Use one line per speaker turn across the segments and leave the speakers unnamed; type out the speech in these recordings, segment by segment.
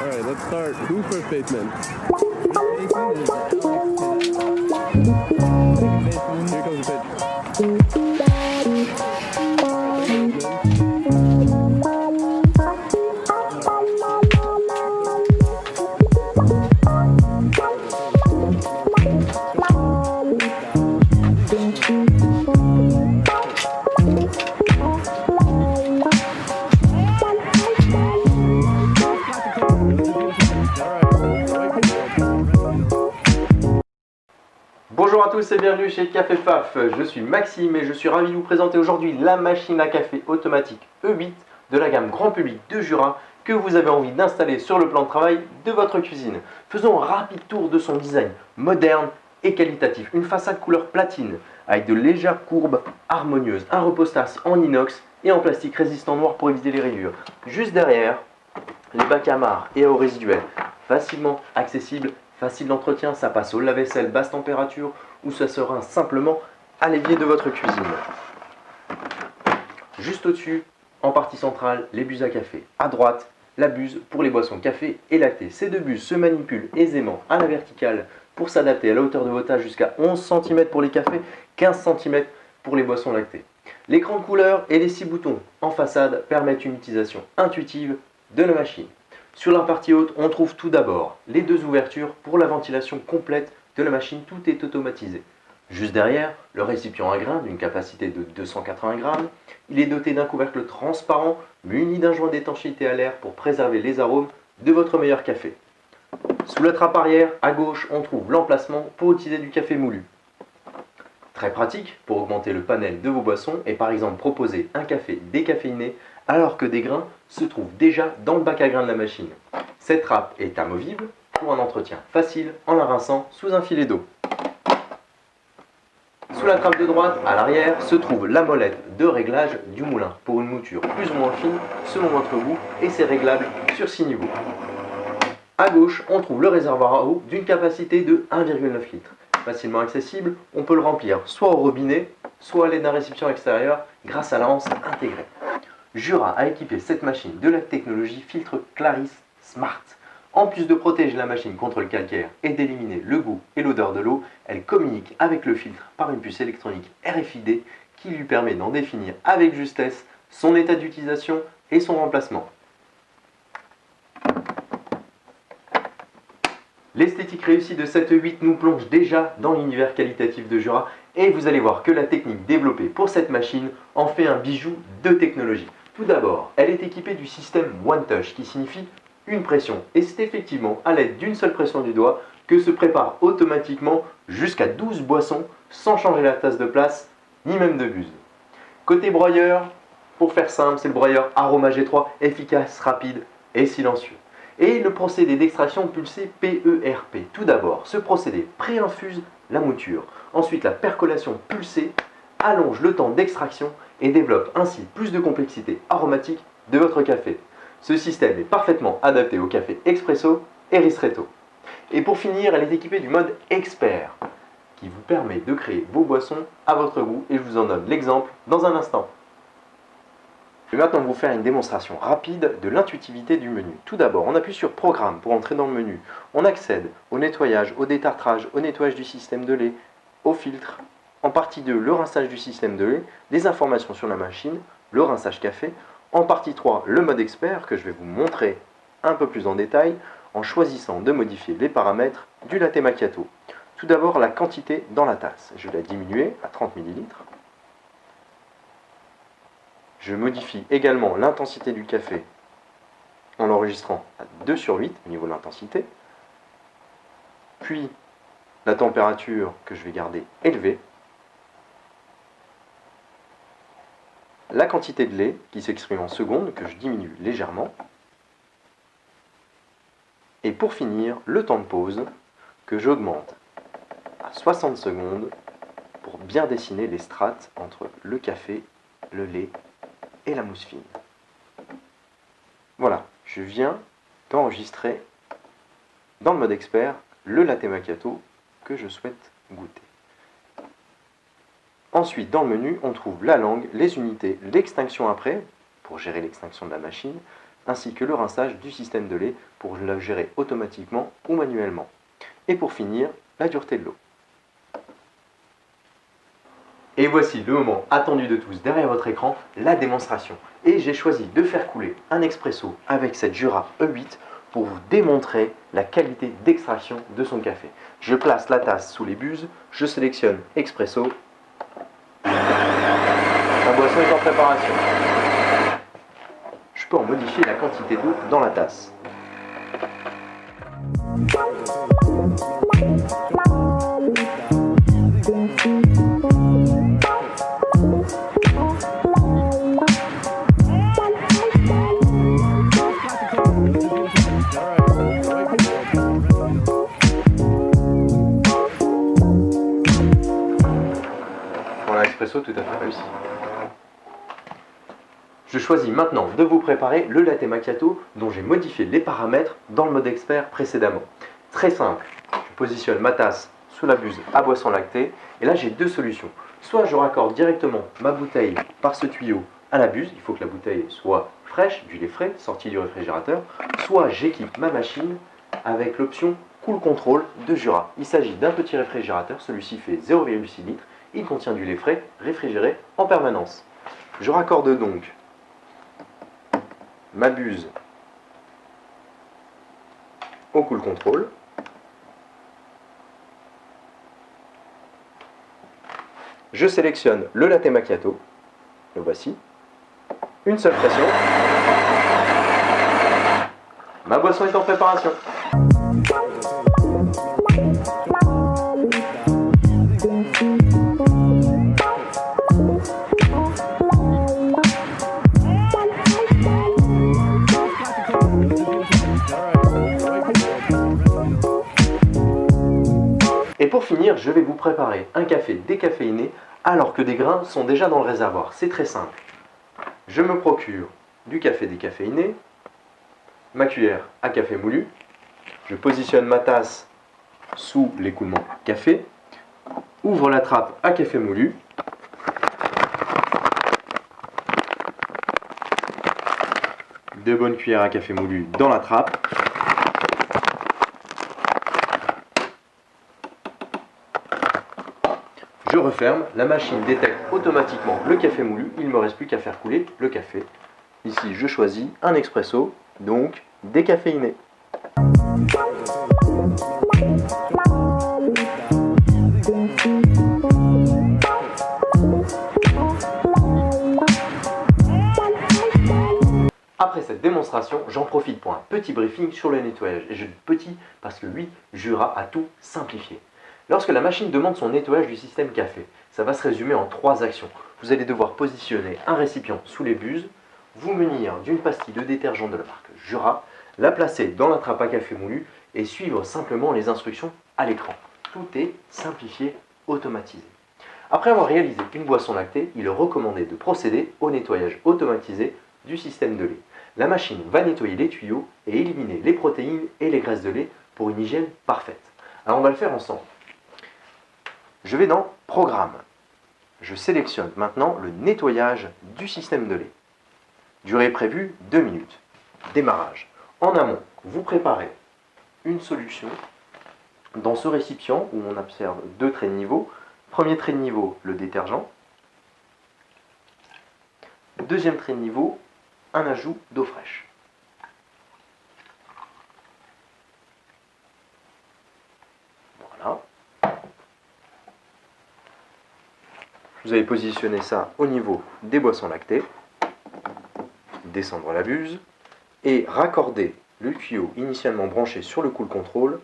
Alright, let's start. Who's first baseman? Here comes the pitch.
Bonjour à tous et bienvenue chez Café Paf, je suis Maxime et je suis ravi de vous présenter aujourd'hui la machine à café automatique E8 de la gamme grand public de Jura que vous avez envie d'installer sur le plan de travail de votre cuisine. Faisons un rapide tour de son design moderne et qualitatif. Une façade couleur platine avec de légères courbes harmonieuses, un repose-tasse en inox et en plastique résistant noir pour éviter les rayures. Juste derrière, les bacs à marre et eau résiduelle, facilement accessibles. Facile d'entretien, ça passe au lave-vaisselle basse température ou ça sera simplement à l'évier de votre cuisine. Juste au-dessus, en partie centrale, les buses à café. À droite, la buse pour les boissons café et lactées. Ces deux buses se manipulent aisément à la verticale pour s'adapter à la hauteur de vos tasses jusqu'à 11 cm pour les cafés, 15 cm pour les boissons lactées. L'écran de couleur et les 6 boutons en façade permettent une utilisation intuitive de la machine. Sur la partie haute, on trouve tout d'abord les deux ouvertures pour la ventilation complète de la machine, tout est automatisé. Juste derrière, le récipient à grains d'une capacité de 280 grammes. Il est doté d'un couvercle transparent muni d'un joint d'étanchéité à l'air pour préserver les arômes de votre meilleur café. Sous la trappe arrière, à gauche, on trouve l'emplacement pour utiliser du café moulu. Très pratique pour augmenter le panel de vos boissons et par exemple proposer un café décaféiné alors que des grains se trouvent déjà dans le bac à grains de la machine. Cette trappe est amovible pour un entretien facile en la rinçant sous un filet d'eau. Sous la trappe de droite, à l'arrière, se trouve la molette de réglage du moulin pour une mouture plus ou moins fine selon votre goût et c'est réglable sur 6 niveaux. À gauche, on trouve le réservoir à eau d'une capacité de 1,9 litres. Facilement accessible, on peut le remplir soit au robinet, soit à l'aide d'un récipient extérieur grâce à la hanse intégrée. Jura a équipé cette machine de la technologie filtre Claris Smart. En plus de protéger la machine contre le calcaire et d'éliminer le goût et l'odeur de l'eau, elle communique avec le filtre par une puce électronique RFID qui lui permet d'en définir avec justesse son état d'utilisation et son remplacement. L'esthétique réussie de cette E8 nous plonge déjà dans l'univers qualitatif de Jura et vous allez voir que la technique développée pour cette machine en fait un bijou de technologie. Tout d'abord, elle est équipée du système One Touch qui signifie une pression et c'est effectivement à l'aide d'une seule pression du doigt que se prépare automatiquement jusqu'à 12 boissons sans changer la tasse de place ni même de buse. Côté broyeur, pour faire simple, c'est le broyeur Aroma G3 efficace, rapide et silencieux. Et le procédé d'extraction pulsé PERP. Tout d'abord, ce procédé préinfuse la mouture. Ensuite, la percolation pulsée allonge le temps d'extraction et développe ainsi plus de complexité aromatique de votre café. Ce système est parfaitement adapté au café expresso et ristretto. Et pour finir, elle est équipée du mode expert qui vous permet de créer vos boissons à votre goût et je vous en donne l'exemple dans un instant. Je vais maintenant vous faire une démonstration rapide de l'intuitivité du menu. Tout d'abord, on appuie sur Programme pour entrer dans le menu. On accède au nettoyage, au détartrage, au nettoyage du système de lait, au filtre. En partie 2, le rinçage du système de lait, des informations sur la machine, le rinçage café. En partie 3, le mode expert que je vais vous montrer un peu plus en détail en choisissant de modifier les paramètres du latte macchiato. Tout d'abord, la quantité dans la tasse. Je vais la diminuer à 30 ml. Je modifie également l'intensité du café en l'enregistrant à 2/8 au niveau de l'intensité. Puis la température que je vais garder élevée. La quantité de lait qui s'exprime en secondes que je diminue légèrement. Et pour finir, le temps de pause que j'augmente à 60 secondes pour bien dessiner les strates entre le café, le lait et la mousse fine. Voilà, je viens d'enregistrer dans le mode expert le latte macchiato que je souhaite goûter. Ensuite, dans le menu, on trouve la langue, les unités, l'extinction après, pour gérer l'extinction de la machine, ainsi que le rinçage du système de lait pour le gérer automatiquement ou manuellement. Et pour finir, la dureté de l'eau. Et voici le moment attendu de tous derrière votre écran, la démonstration. Et j'ai choisi de faire couler un expresso avec cette Jura E8 pour vous démontrer la qualité d'extraction de son café. Je place la tasse sous les buses, je sélectionne expresso. La boisson est en préparation. Je peux en modifier la quantité d'eau dans la tasse. Voilà, expresso tout à fait réussi. Je choisis maintenant de vous préparer le latte macchiato dont j'ai modifié les paramètres dans le mode expert précédemment. Très simple, je positionne ma tasse sous la buse à boisson lactée et là j'ai deux solutions. Soit je raccorde directement ma bouteille par ce tuyau à la buse, il faut que la bouteille soit fraîche, du lait frais sorti du réfrigérateur, soit j'équipe ma machine avec l'option Cool Control de Jura. Il s'agit d'un petit réfrigérateur, celui-ci fait 0,6 litres, il contient du lait frais réfrigéré en permanence. Je raccorde donc ma buse au Cool Control. Je sélectionne le latte macchiato, le voici. Une seule pression. Ma boisson est en préparation. Et pour finir, je vais vous préparer un café décaféiné alors que des grains sont déjà dans le réservoir. C'est très simple. Je me procure du café décaféiné, ma cuillère à café moulu, je positionne ma tasse sous l'écoulement café, ouvre la trappe à café moulu, deux bonnes cuillères à café moulu dans la trappe, je referme, la machine détecte automatiquement le café moulu, il ne me reste plus qu'à faire couler le café. Ici je choisis un expresso, donc décaféiné. Après cette démonstration, j'en profite pour un petit briefing sur le nettoyage. Et je dis petit parce que oui, Jura a tout simplifié. Lorsque la machine demande son nettoyage du système café, ça va se résumer en 3 actions. Vous allez devoir positionner un récipient sous les buses, vous munir d'une pastille de détergent de la marque Jura, la placer dans la trappe à café moulu et suivre simplement les instructions à l'écran. Tout est simplifié, automatisé. Après avoir réalisé une boisson lactée, il est recommandé de procéder au nettoyage automatisé du système de lait. La machine va nettoyer les tuyaux et éliminer les protéines et les graisses de lait pour une hygiène parfaite. Alors on va le faire ensemble. Je vais dans Programme. Je sélectionne maintenant le nettoyage du système de lait. Durée prévue 2 minutes. Démarrage. En amont, vous préparez une solution dans ce récipient où on observe 2 traits de niveau. Premier trait de niveau, le détergent. Deuxième trait de niveau, un ajout d'eau fraîche. Voilà. Vous allez positionner ça au niveau des boissons lactées, descendre la buse et raccorder le tuyau initialement branché sur le Cool Control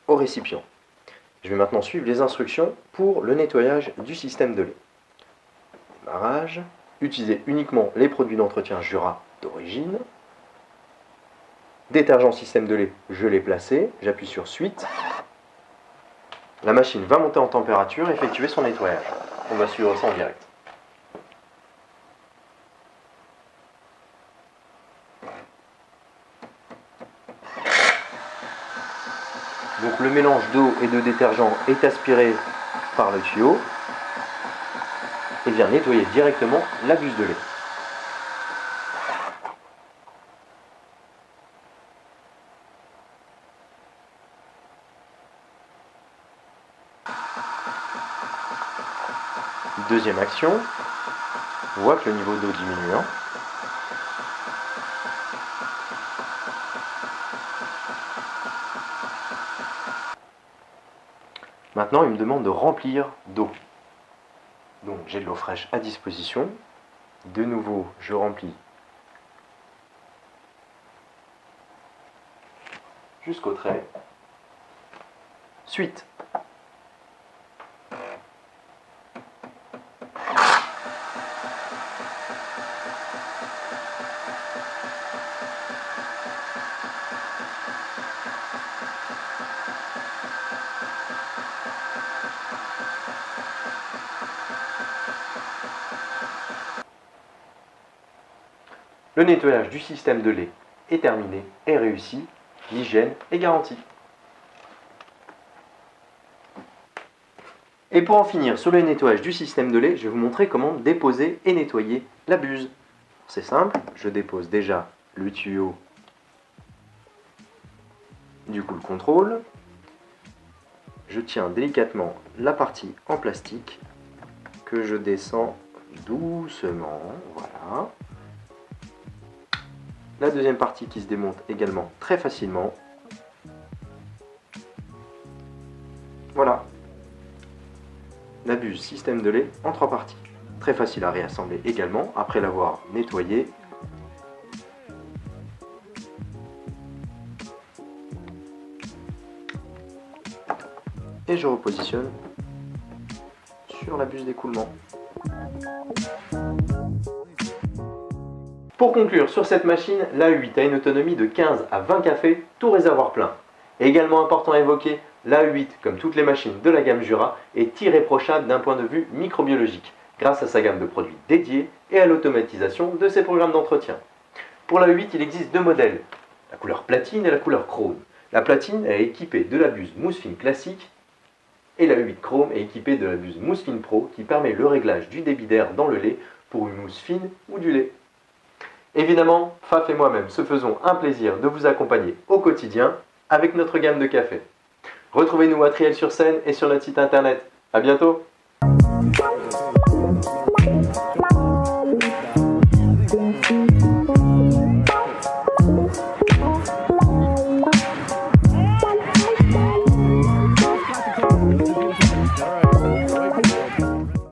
au récipient. Je vais maintenant suivre les instructions pour le nettoyage du système de lait. Démarrage. Utilisez uniquement les produits d'entretien Jura d'origine. Détergent système de lait, je l'ai placé. J'appuie sur Suite. La machine va monter en température et effectuer son nettoyage. On va suivre ça en direct. Donc le mélange d'eau et de détergent est aspiré par le tuyau et vient nettoyer directement la buse de lait. Deuxième action, on voit que le niveau d'eau diminue. Maintenant, il me demande de remplir d'eau. Donc, j'ai de l'eau fraîche à disposition. De nouveau, je remplis jusqu'au trait. Suite. Le nettoyage du système de lait est terminé et réussi. L'hygiène est garantie. Et pour en finir sur le nettoyage du système de lait, je vais vous montrer comment déposer et nettoyer la buse. C'est simple, je dépose déjà le tuyau du cool contrôle. Je tiens délicatement la partie en plastique que je descends doucement, voilà. La deuxième partie qui se démonte également très facilement. Voilà. La buse système de lait en 3 parties. Très facile à réassembler également après l'avoir nettoyé. Et je repositionne sur la buse d'écoulement. Pour conclure, sur cette machine, l'A8 a une autonomie de 15 à 20 cafés, tout réservoir plein. Et également important à évoquer, l'A8, comme toutes les machines de la gamme Jura, est irréprochable d'un point de vue microbiologique, grâce à sa gamme de produits dédiés et à l'automatisation de ses programmes d'entretien. Pour l'A8, il existe 2 modèles, la couleur platine et la couleur chrome. La platine est équipée de la buse mousse fine classique, et l'A8 chrome est équipée de la buse mousse fine pro qui permet le réglage du débit d'air dans le lait pour une mousse fine ou du lait. Évidemment, Faf et moi-même se faisons un plaisir de vous accompagner au quotidien avec notre gamme de café. Retrouvez-nous à Triel-sur-Seine et sur notre site internet. A bientôt!